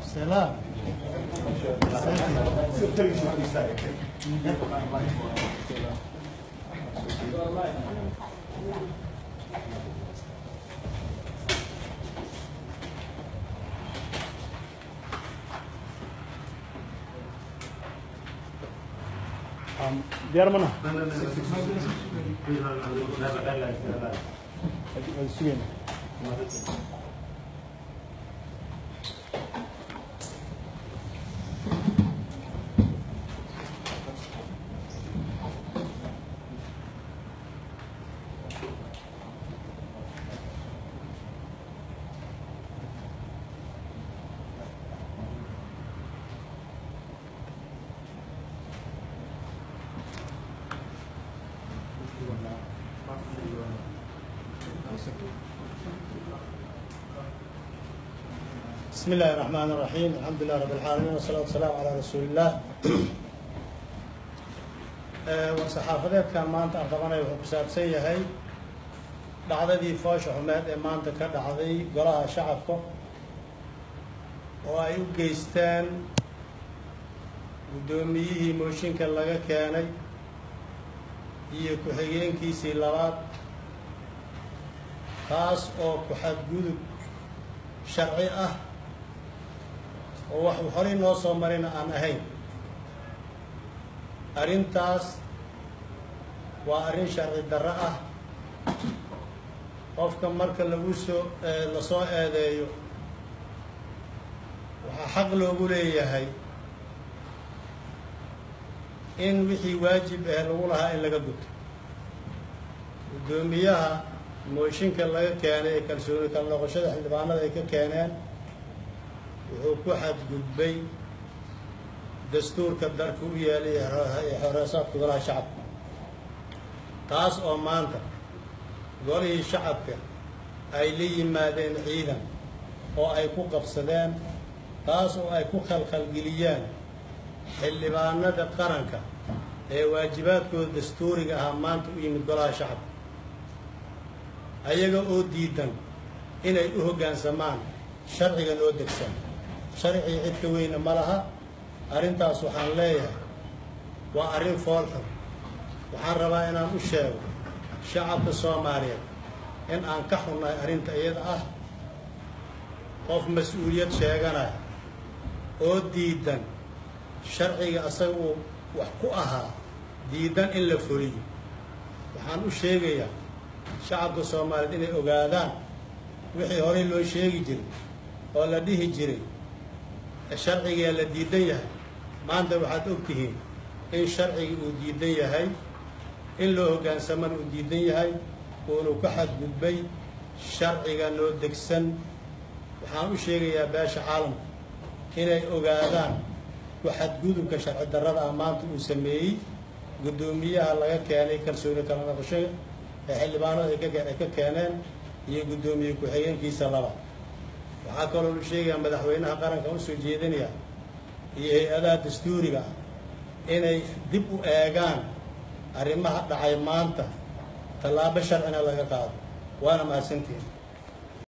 سلام. Biar mana? بسم الله الرحمن الرحيم. الحمد لله رب العالمين والصلاة والسلام على رسول الله. وصحافة كان مانت أرتبنا وحساب سيهاي dhacdadii foosha xumeed ee maanta ka dhacday golaha shacabka oo ay u geystaan guddoomiyihii mooshinka laga keenay iyo ku-xigeenkiisii labaad, taas oo ku xadgudub sharci ah oo wax horey noo soo marina aan ahayn. arrintaas waa arrin sharci darro ah. qofka marka la soo eedeeyo waxaa xaq loogu leeyahay in wixii waajib lagu lahaa in laga guto. guddoomiyaha mooshinka laga keenay ee kalsooni kala noqoshada xildhibaanada ay ka keeneen wuxuu ku xadgudbay dastuurka dalka u yeelay ee xoreysaadka golaha shacabka, taas oo maanta golihii shacabka ay la yimaadeen ciidan oo ay ku qabsadeen, taas oo ay ku khalkhalgeliyaan xildhibaanada qaranka ee waajibaadkooda dastuuriga ahaa maanta u yimid golaha shacabka, ayaga oo diidan inay u hoggaansamaan sharciga noo degsan. sharcii cid ka weyna ma laha. arrintaas waxaan leeyahay waa arrin fool xun. waxaan rabaa inaan u sheego shacabka Soomaaliyeed in aan ka xunnahay arrinta iyada ah. qof mas-uuliyad sheeganaya oo diidan sharciga asaga uu wax ku ahaa, diidan in la fuliyo. waxaan u sheegayaa shacabka Soomaaliyeed inay ogaadaan wixii horey loo sheegi jiray oo la dhihi jiray sharcigaa la diidan yahay. maanta waxaad og tihiin in sharciga uu diidan yahay, in loo hoggaansamana uu diidan yahay, uunu ka xadgudbay sharciga noo degsan. waxaan u sheegayaa beesha caalamka inay ogaadaan ku xadgudubka sharci darrada ah maanta uu sameeyey guddoomiyaha laga keenay kalsooni kala noqoshada ee xildhibaanada ay ka keeneen iyo guddoomiye ku-xigeenkiisa labaad. waxaa kaloo la sheegayaa madaxweynaha qaranka u soo jeedinaya iyo hay-adaha dastuuriga ah inay dib u eegaan arrimaha dhacay maanta, tallaabo sharcina laga qaado. waana mahadsantihiin.